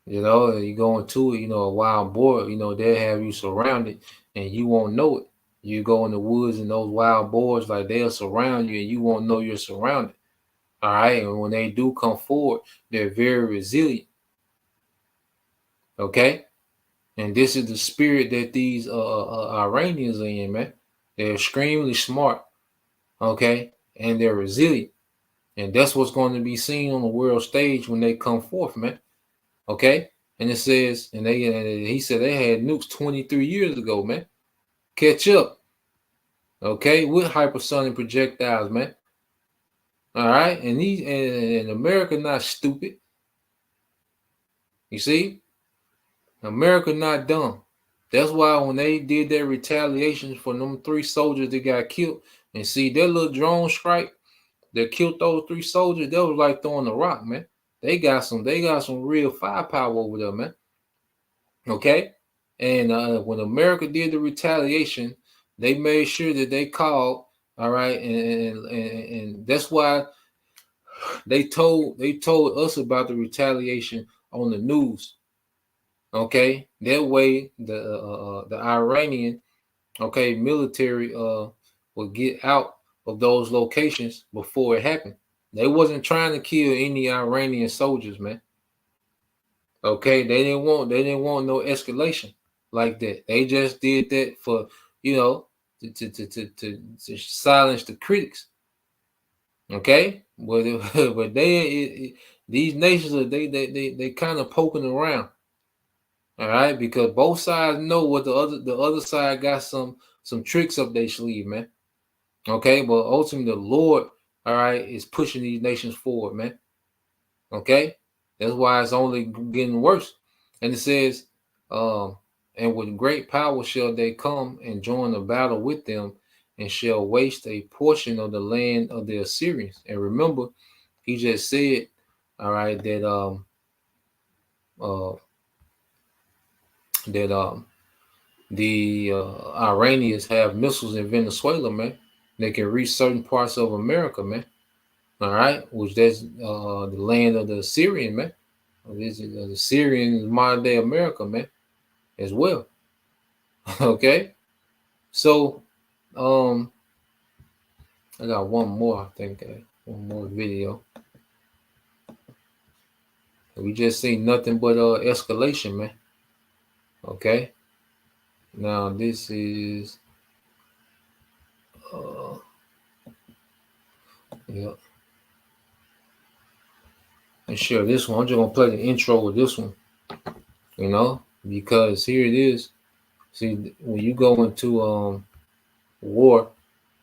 You go into it, a wild boar, they'll have you surrounded and you won't know it. You go in the woods and those wild boars, like, they'll surround you and you won't know you're surrounded. All right. And when they do come forward, they're very resilient. Okay. And this is the spirit that these Iranians are in, man. They're extremely smart. Okay. And they're resilient. And that's what's going to be seen on the world stage when they come forth, man. Okay. And it says, and he said they had nukes 23 years ago, man. Catch up. Okay, with hypersonic projectiles, man. All right, and America not stupid. You see, America not dumb. That's why when they did their retaliation for them 3 soldiers that got killed, and see their little drone strike that killed those 3 soldiers, that was like throwing a rock, man. They got some real firepower over there, man. Okay, and when America did the retaliation, they made sure that they called, all right, and that's why they told us about the retaliation on the news. Okay, that way the Iranian, okay, military would get out of those locations before it happened. They wasn't trying to kill any Iranian soldiers, man. Okay, they didn't want no escalation like that. They just did that for, to silence the critics. Okay, but these nations are they kind of poking around. All right, because both sides know what the other side got some tricks up their sleeve, man. Okay, but ultimately the Lord, all right, is pushing these nations forward, man. Okay, that's why it's only getting worse. And it says, and with great power shall they come and join the battle with them, and shall waste a portion of the land of the Assyrians. And remember, he just said, all right, that the Iranians have missiles in Venezuela, man. They can reach certain parts of America, man. All right, which that's the land of the Assyrian, man. This is the Syrian modern day America, man, as well. Okay, so I got one more. I think one more video. We just seen nothing but escalation, man. Okay, now this is yeah. And share this one. I'm just gonna play the intro with this one, you know, because here it is. See, when you go into war,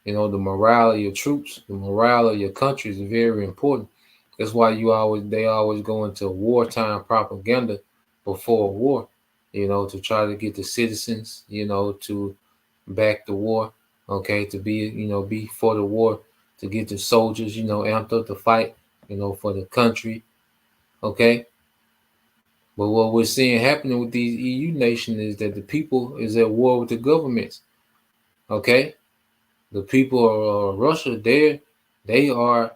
you know, the morale of your troops, the morale of your country is very important. That's why they always go into wartime propaganda before a war, you know, to try to get the citizens, you know, to back the war, okay, to be for the war, to get the soldiers, you know, amped up to fight, you know, for the country, okay. But what we're seeing happening with these EU nations is that the people is at war with the governments, okay. The people of Russia, they are,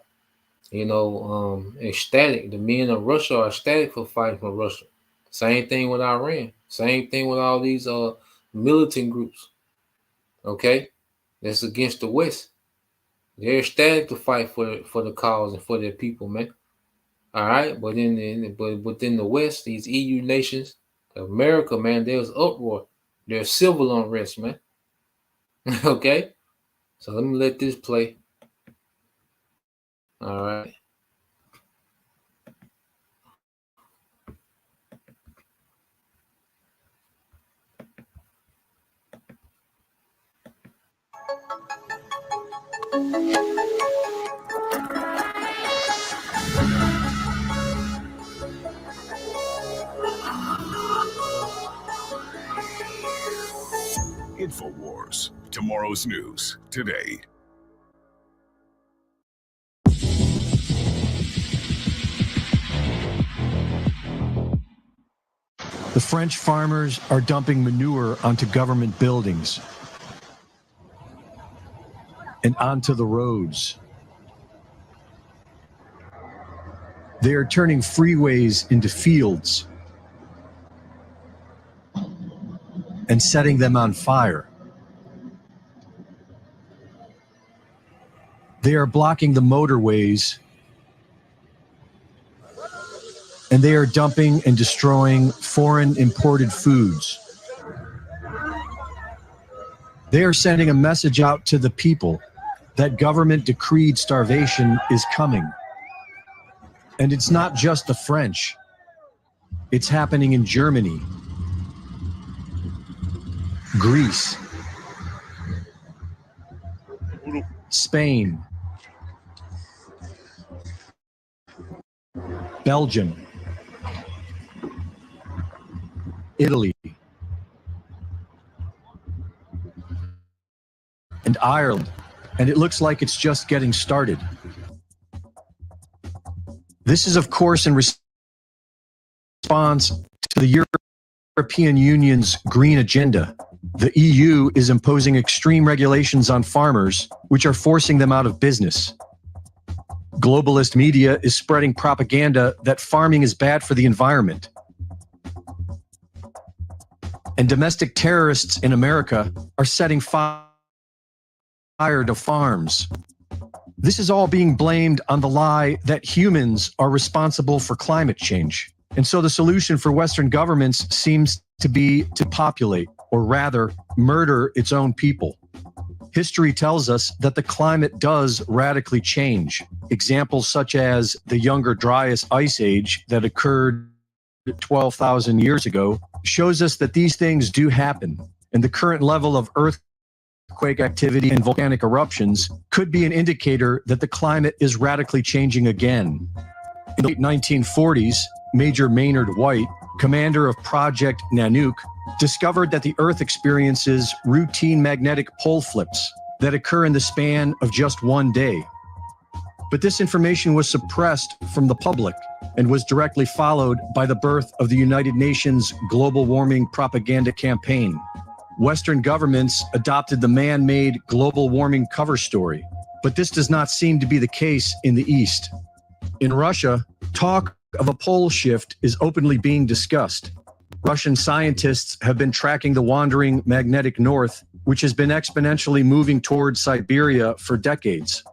you know, ecstatic. The men of Russia are ecstatic for fighting for Russia. Same thing with Iran. Same thing with all these militant groups. Okay, that's against the West. They're ecstatic to fight for the cause and for their people, man. All right, but within the West, these EU nations, America, man, there's uproar. There's civil unrest, man. Okay, so let me let this play. All right. InfoWars. Tomorrow's news today. The French farmers are dumping manure onto government buildings and onto the roads. They are turning freeways into fields and setting them on fire. They are blocking the motorways, and they are dumping and destroying foreign imported foods. They are sending a message out to the people that government decreed starvation is coming. And it's not just the French. It's happening in Germany, Greece, Spain, Belgium, Italy, and Ireland. And it looks like it's just getting started. This is, of course, in response to the European Union's green agenda. The EU is imposing extreme regulations on farmers, which are forcing them out of business. Globalist media is spreading propaganda that farming is bad for the environment. And domestic terrorists in America are setting fire to farms. This is all being blamed on the lie that humans are responsible for climate change. And so the solution for Western governments seems to be to populate, or rather, murder its own people. History tells us that the climate does radically change. Examples such as the Younger Dryas Ice Age that occurred 12,000 years ago shows us that these things do happen, and the current level of earthquake activity and volcanic eruptions could be an indicator that the climate is radically changing again. In the late 1940s, Major Maynard White, commander of Project Nanook, discovered that the Earth experiences routine magnetic pole flips that occur in the span of just one day. But this information was suppressed from the public and was directly followed by the birth of the United Nations global warming propaganda campaign. Western governments adopted the man-made global warming cover story, but this does not seem to be the case in the East. In Russia, talk of a pole shift is openly being discussed. Russian scientists have been tracking the wandering magnetic north, which has been exponentially moving towards Siberia for decades.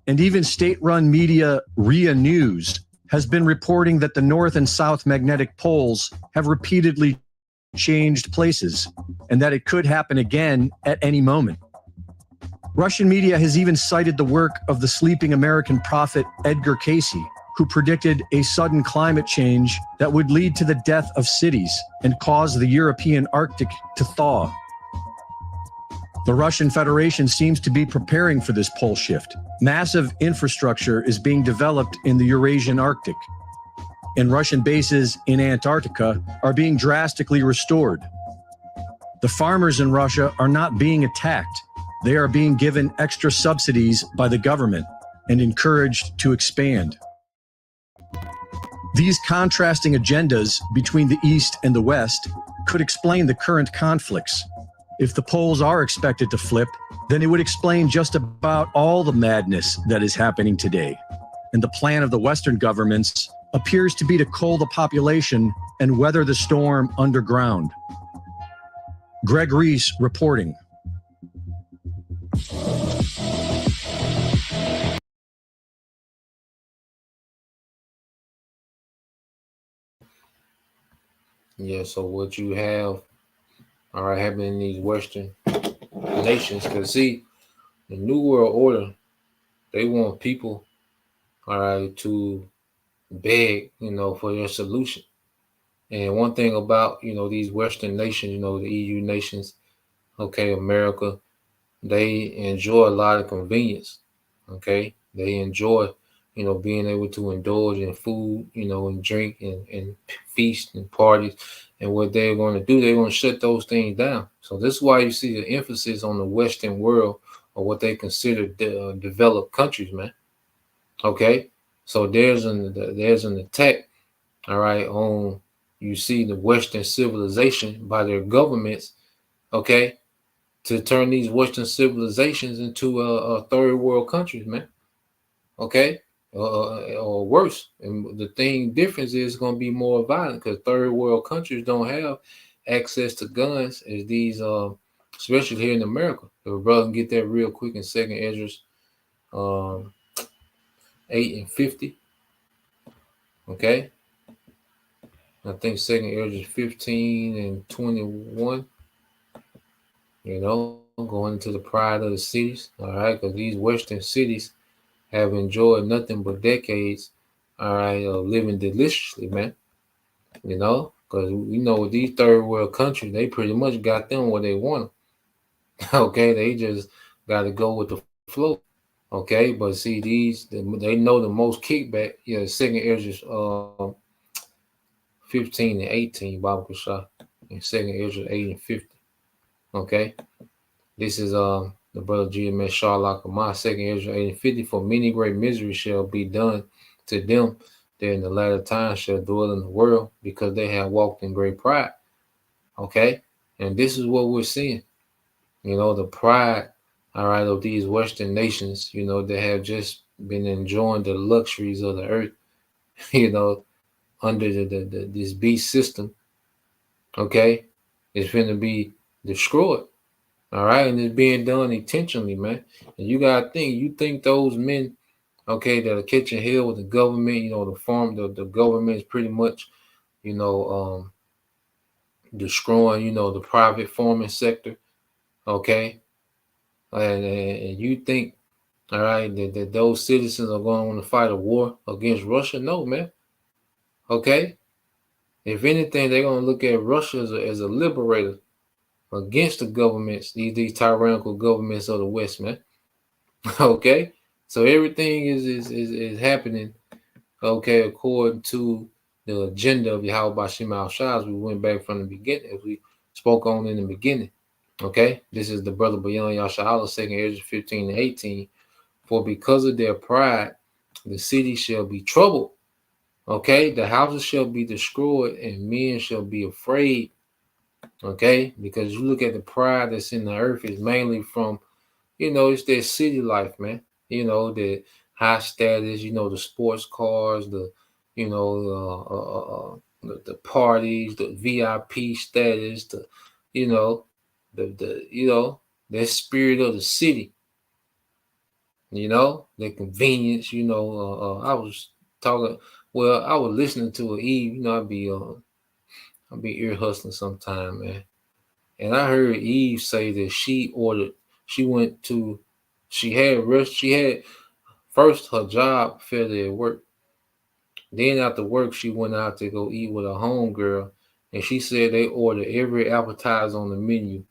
And even state-run media RIA News has been reporting that the north and south magnetic poles have repeatedly changed places, and that it could happen again at any moment. Russian media has even cited the work of the sleeping American prophet Edgar Cayce, who predicted a sudden climate change that would lead to the death of cities and cause the European Arctic to thaw. The Russian Federation seems to be preparing for this pole shift. Massive infrastructure is being developed in the Eurasian Arctic, and Russian bases in Antarctica are being drastically restored. The farmers in Russia are not being attacked. They are being given extra subsidies by the government and encouraged to expand. These contrasting agendas between the East and the West could explain the current conflicts. If the poles are expected to flip, then it would explain just about all the madness that is happening today. And the plan of the Western governments appears to be to cull the population and weather the storm underground. Greg Reese reporting. Yeah, so what you have, all right, happening in these Western nations, because see, the New World Order, they want people, all right, to beg, for their solution. And one thing about, these Western nations, the EU nations, okay, America, they enjoy a lot of convenience, okay? They enjoy, being able to indulge in food, and drink and feast and parties. And what they're going to do, they're going to shut those things down. So this is why you see the emphasis on the Western world, or what they consider developed countries, man. Okay? So there's an attack, all right, on, you see, the Western civilization by their governments, okay, to turn these Western civilizations into a third world countries, man. Okay, or worse. And the difference is going to be more violent, because third world countries don't have access to guns as these, especially here in America. If a brother can get that real quick in 2nd Esdras 8 and 50. Okay. I think 2nd Esdras 15 and 21. Going into the pride of the cities, all right, because these Western cities have enjoyed nothing but decades, all right, of living deliciously, man. Because we know with these third world countries, they pretty much got them what they want. Okay, they just got to go with the flow. Okay, but see, they know the most kickback. 2nd Esdras 15 and 18, Bible Kashah, and 2nd Esdras 8 and 50. Okay, this is the brother GMS Sharlock of my 2nd Esdras 8 and 50. For many great misery shall be done to them that in the latter time shall dwell in the world, because they have walked in great pride. Okay, and this is what we're seeing. The pride, all right, of these Western nations, that have just been enjoying the luxuries of the earth, under this beast system. Okay, it's going to be destroyed. All right, and it's being done intentionally, man. And you gotta think, those men, okay, that are catching hell with the government, the government is pretty much, destroying, the private farming sector, okay, and you think, all right, that those citizens are going to fight a war against Russia? No, man. Okay, if anything, they're going to look at Russia as a liberator against the governments, these tyrannical governments of the West, man. Okay, so everything is happening, okay, according to the agenda of Yahweh Shem Al Shah, as we went back from the beginning, as we spoke on in the beginning. Okay, this is the brother Bayan Yasha'Allah, 2nd Esdras 15 and 18. For because of their pride, the city shall be troubled. Okay, the houses shall be destroyed, and men shall be afraid. Okay, because you look at the pride that's in the earth, is mainly from, it's their city life, man. The high status, the sports cars, the parties, the VIP status, that spirit of the city, the convenience, I was talking, I was listening to Eve, I'd be ear hustling sometime, man. And I heard Eve say that she had first her job failed at work. Then after work, she went out to go eat with a homegirl, and she said they ordered every appetizer on the menu.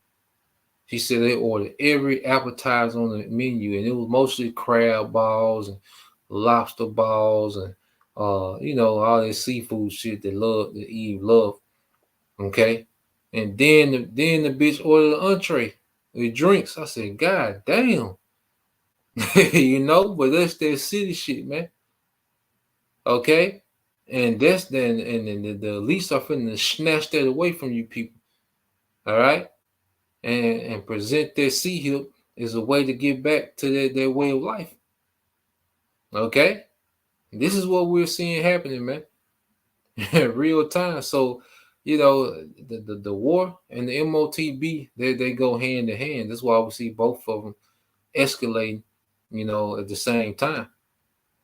She said they ordered every appetizer on the menu, and it was mostly crab balls and lobster balls and all that seafood shit that Eve loved. Okay. And then the bitch ordered an entree with drinks. I said, God damn. But that's that city shit, man. Okay. And that's then the least I'm finna snatch that away from you people. All right. And present their sea hip is a way to get back to their way of life. Okay. This is what we're seeing happening, man. In real time. So, the war and the MOTB, they go hand in hand. That's why we see both of them escalating, at the same time.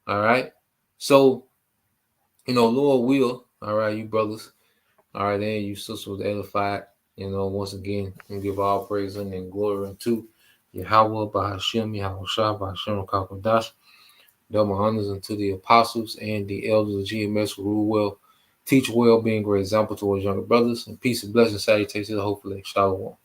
All right. So, Lord will, all right, you brothers, all right, and you sisters edified, once again, and give all praise and glory unto Yahweh, Bahashem, Yahweh Shah, Bahashem, Kakodash, double honors unto the apostles and the elders of GMS who rule well, teach well, being a great example towards younger brothers, and peace and blessings, salutations to the hopefully. Shalom.